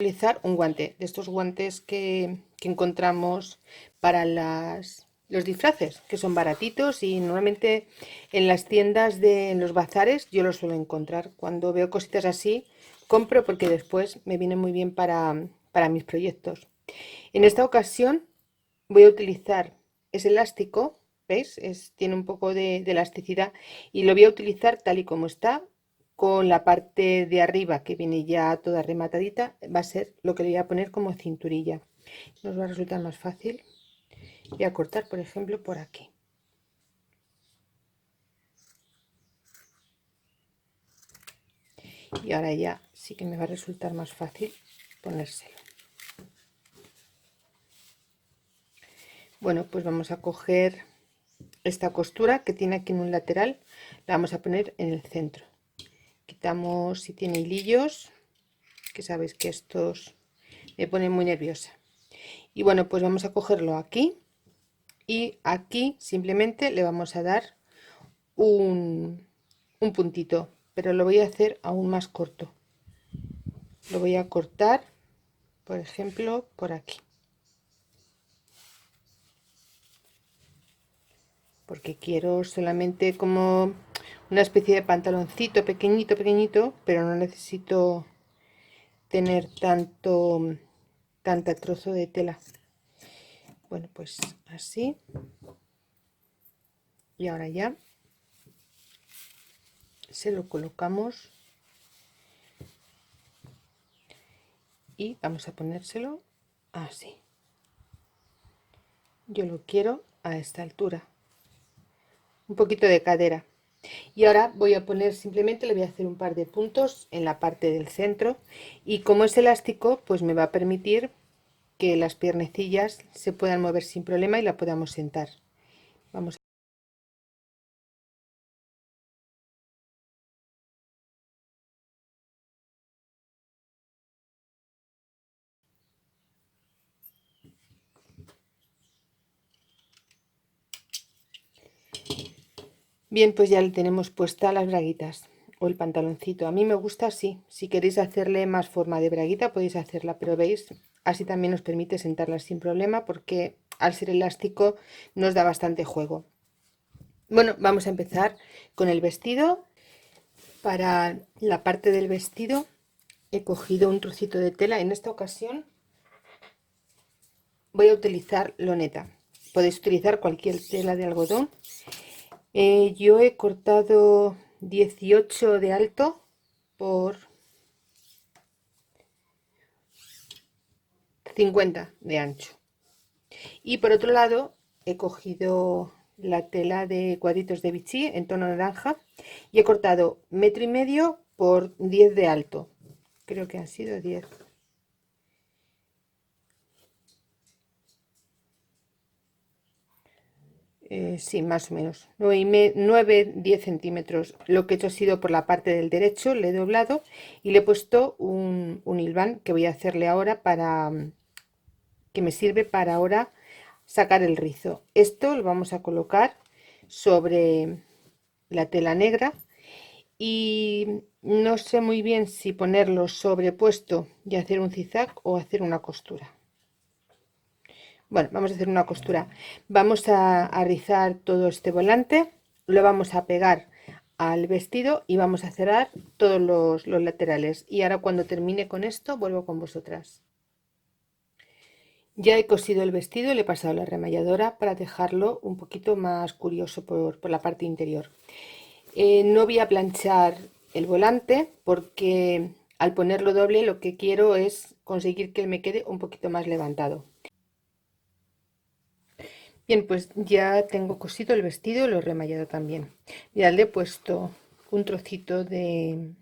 Utilizar un guante, de estos guantes que encontramos para los disfraces, que son baratitos y normalmente en las tiendas en los bazares yo los suelo encontrar. Cuando veo cositas así, compro porque después me viene muy bien para mis proyectos. En esta ocasión voy a utilizar ese elástico, ¿veis? Tiene un poco de elasticidad y lo voy a utilizar tal y como está, con la parte de arriba que viene ya toda rematadita, va a ser lo que le voy a poner como cinturilla. Nos va a resultar más fácil. Voy a cortar, por ejemplo, por aquí. Y ahora ya sí que me va a resultar más fácil ponérselo. Bueno, pues vamos a coger esta costura que tiene aquí en un lateral, la vamos a poner en el centro. Quitamos si tiene hilillos, que sabéis que estos me ponen muy nerviosa. Y bueno, pues vamos a cogerlo aquí y aquí simplemente le vamos a dar un puntito, pero lo voy a hacer aún más corto. Lo voy a cortar, por ejemplo, por aquí. Porque quiero solamente como una especie de pantaloncito pequeñito, pequeñito, pero no necesito tener tanta trozo de tela. Bueno, pues así. Y ahora ya se lo colocamos y vamos a ponérselo así. Yo lo quiero a esta altura, un poquito de cadera. Y ahora voy a poner, simplemente le voy a hacer un par de puntos en la parte del centro, y como es elástico pues me va a permitir que las piernecillas se puedan mover sin problema y la podamos sentar. Vamos. Bien, pues ya le tenemos puesta las braguitas o el pantaloncito. A mí me gusta así. Si queréis hacerle más forma de braguita podéis hacerla, pero veis, así también nos permite sentarla sin problema porque al ser elástico nos da bastante juego. Bueno, vamos a empezar con el vestido. Para la parte del vestido he cogido un trocito de tela. En esta ocasión voy a utilizar loneta. Podéis utilizar cualquier tela de algodón. Yo he cortado 18 de alto por 50 de ancho. Y por otro lado he cogido la tela de cuadritos de Vichy en tono naranja y he cortado 1,5 m por 10 de alto. Creo que han sido 10. Sí, más o menos 9-10 centímetros. Lo que he hecho ha sido por la parte del derecho, le he doblado y le he puesto un hilván que voy a hacerle ahora para que me sirve para ahora sacar el rizo. Esto lo vamos a colocar sobre la tela negra y no sé muy bien si ponerlo sobrepuesto y hacer un zigzag o hacer una costura. Bueno, vamos a hacer una costura. Vamos a rizar todo este volante, lo vamos a pegar al vestido y vamos a cerrar todos los laterales. Y ahora cuando termine con esto vuelvo con vosotras. Ya he cosido el vestido, le he pasado la remalladora para dejarlo un poquito más curioso por la parte interior. No voy a planchar el volante porque al ponerlo doble lo que quiero es conseguir que me quede un poquito más levantado. Bien, pues ya tengo cosido el vestido, lo he remallado también. Ya le he puesto un trocito de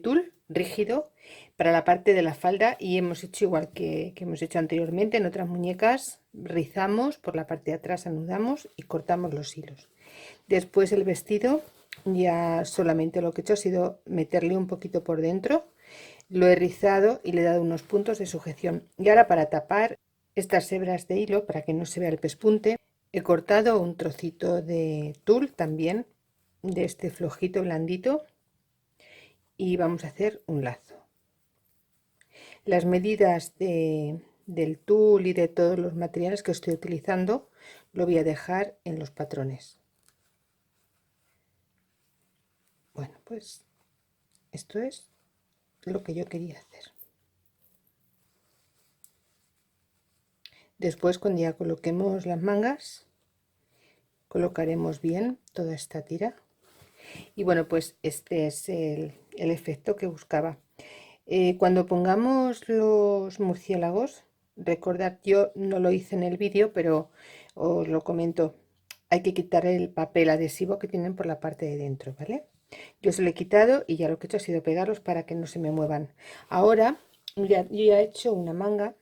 tul rígido para la parte de la falda y hemos hecho igual que hemos hecho anteriormente en otras muñecas. Rizamos por la parte de atrás, anudamos y cortamos los hilos. Después el vestido ya solamente lo que he hecho ha sido meterle un poquito por dentro, lo he rizado y le he dado unos puntos de sujeción. Y ahora para tapar estas hebras de hilo, para que no se vea el pespunte, he cortado un trocito de tul también, de este flojito blandito, y vamos a hacer un lazo. Las medidas del tul y de todos los materiales que estoy utilizando lo voy a dejar en los patrones. Bueno, pues esto es lo que yo quería hacer. Después, cuando ya coloquemos las mangas, colocaremos bien toda esta tira. Y bueno, pues este es el efecto que buscaba. Cuando pongamos los murciélagos, recordad, yo no lo hice en el vídeo, pero os lo comento, hay que quitar el papel adhesivo que tienen por la parte de dentro, ¿vale? Yo se lo he quitado y ya lo que he hecho ha sido pegarlos para que no se me muevan. Ahora yo ya he hecho una manga,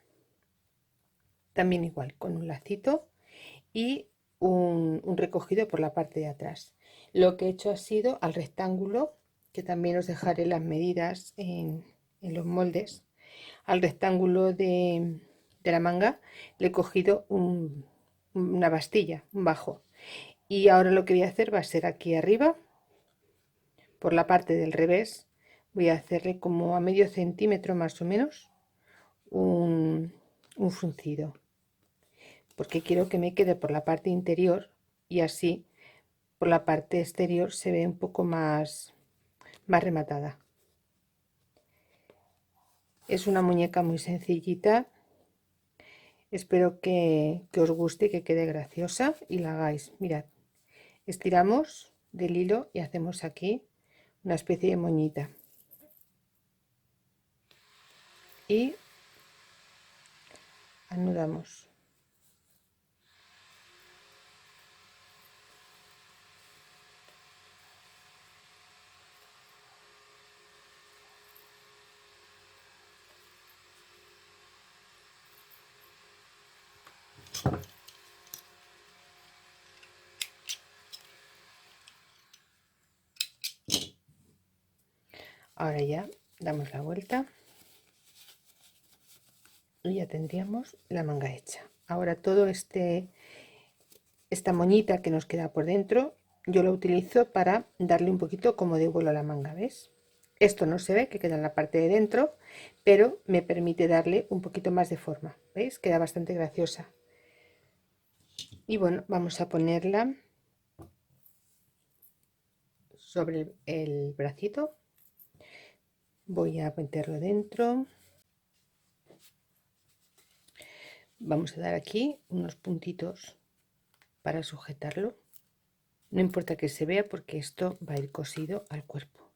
también igual, con un lacito y un recogido por la parte de atrás. Lo que he hecho ha sido al rectángulo, que también os dejaré las medidas en los moldes. Al rectángulo de la manga le he cogido una bastilla, un bajo. Y ahora lo que voy a hacer va a ser aquí arriba, por la parte del revés, voy a hacerle como a medio centímetro más o menos un fruncido, porque quiero que me quede por la parte interior y así por la parte exterior se ve un poco más rematada. Es una muñeca muy sencillita, espero que os guste y que quede graciosa y la hagáis. Mirad, estiramos del hilo y hacemos aquí una especie de moñita y anudamos. Ahora ya damos la vuelta y ya tendríamos la manga hecha. Ahora todo esta moñita que nos queda por dentro yo lo utilizo para darle un poquito como de vuelo a la manga, ¿ves? Esto no se ve, que queda en la parte de dentro, pero me permite darle un poquito más de forma, ¿veis? Queda bastante graciosa. Y bueno, vamos a ponerla sobre el bracito. Voy a meterlo dentro. Vamos a dar aquí unos puntitos para sujetarlo. No importa que se vea porque esto va a ir cosido al cuerpo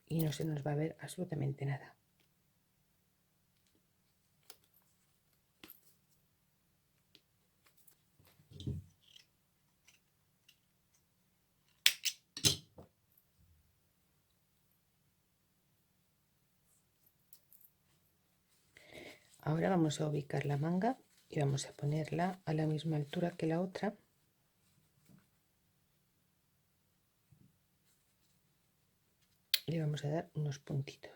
y no se nos va a ver absolutamente nada. Ahora vamos a ubicar la manga y vamos a ponerla a la misma altura que la otra. Le vamos a dar unos puntitos.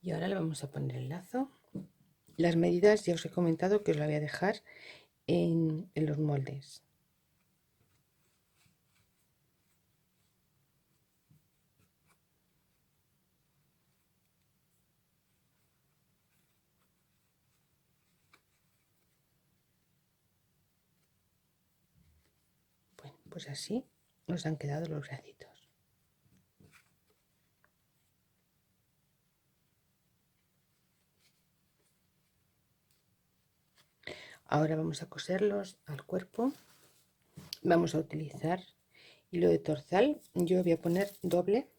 Y ahora le vamos a poner el lazo. Las medidas ya os he comentado que os la voy a dejar en los moldes. Bueno, pues así nos han quedado los bracitos. Ahora vamos a coserlos al cuerpo. Vamos a utilizar hilo de torzal. Yo voy a poner doble.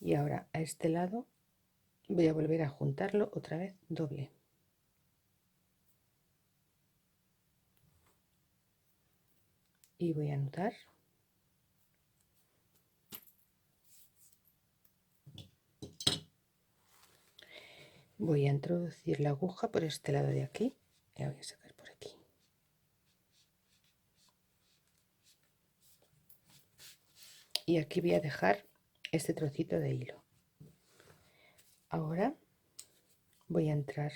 Y ahora a este lado Voy a volver a juntarlo otra vez doble. Y voy a anudar. Voy a introducir la aguja por este lado de aquí. La voy a sacar por aquí. Y aquí voy a dejar este trocito de hilo. Ahora voy a entrar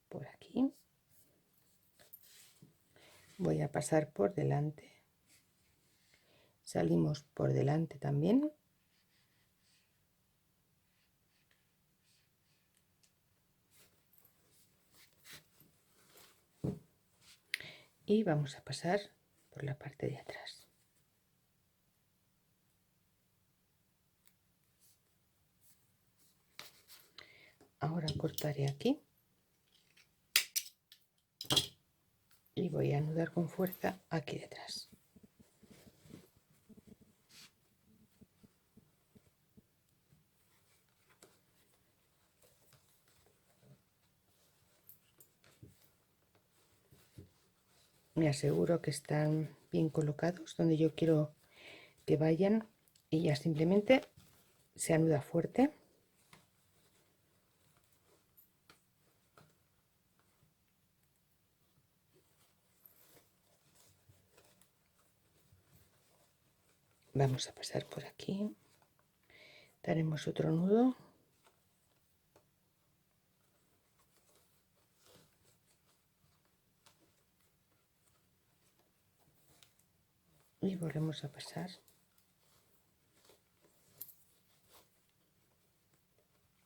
por aquí. Voy a pasar por delante. Salimos por delante también. Y vamos a pasar por la parte de atrás. Ahora cortaré aquí y voy a anudar con fuerza aquí detrás. Me aseguro que están bien colocados donde yo quiero que vayan y ya simplemente se anuda fuerte. Vamos a pasar por aquí. Daremos otro nudo. Y volvemos a pasar.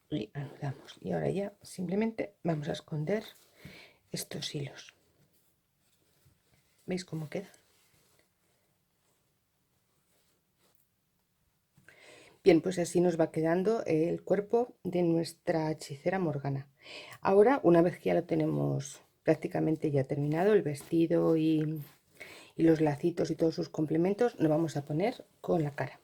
Y anudamos. Y ahora ya simplemente vamos a esconder estos hilos. ¿Veis cómo queda? Bien, pues así nos va quedando el cuerpo de nuestra hechicera Morgana. Ahora, una vez que ya lo tenemos prácticamente ya terminado, el vestido y los lacitos y todos sus complementos, nos vamos a poner con la cara.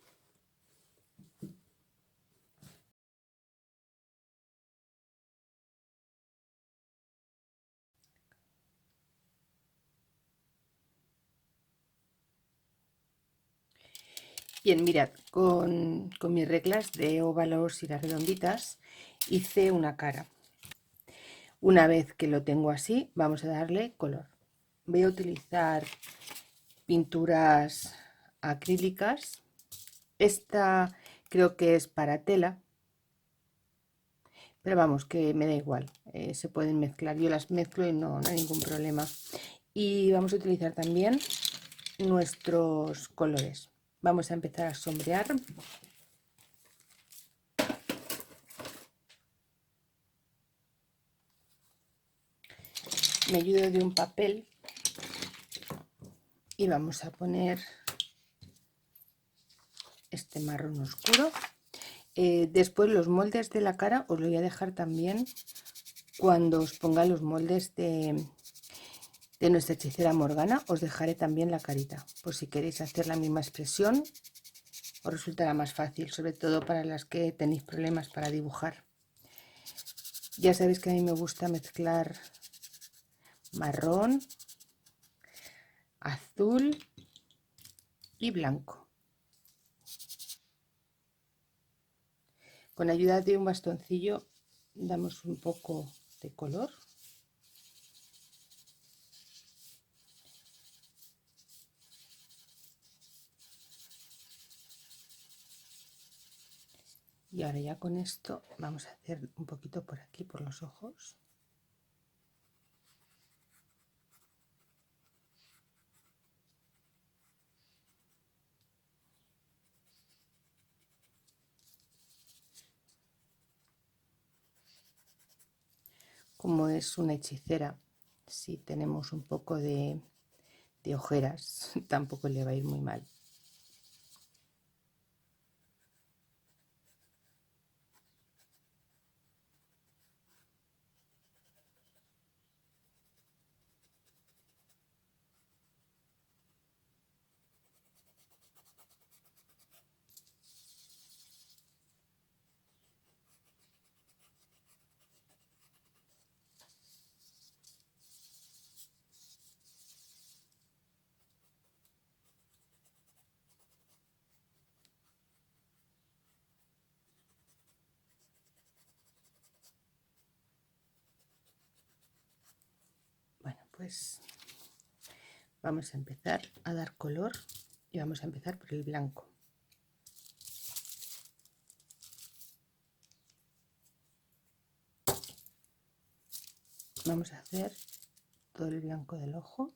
Bien, mirad, con mis reglas de óvalos y las redonditas hice una cara. Una vez que lo tengo así, vamos a darle color. Voy a utilizar pinturas acrílicas. Esta creo que es para tela, pero vamos, que me da igual. Se pueden mezclar, yo las mezclo y no hay ningún problema. Y vamos a utilizar también nuestros colores. Vamos a empezar a sombrear. Me ayudo de un papel y vamos a poner este marrón oscuro. Después los moldes de la cara os lo voy a dejar también cuando os ponga los moldes de nuestra hechicera Morgana. Os dejaré también la carita por si queréis hacer la misma expresión, os resultará más fácil, sobre todo para las que tenéis problemas para dibujar. Ya sabéis que a mí me gusta mezclar marrón, azul y blanco. Con ayuda de un bastoncillo damos un poco de color. Y ahora ya con esto vamos a hacer un poquito por aquí, por los ojos. Como es una hechicera, si tenemos un poco de ojeras, tampoco le va a ir muy mal. pues vamos a empezar a dar color y vamos a empezar por el blanco. Vamos a hacer todo el blanco del ojo.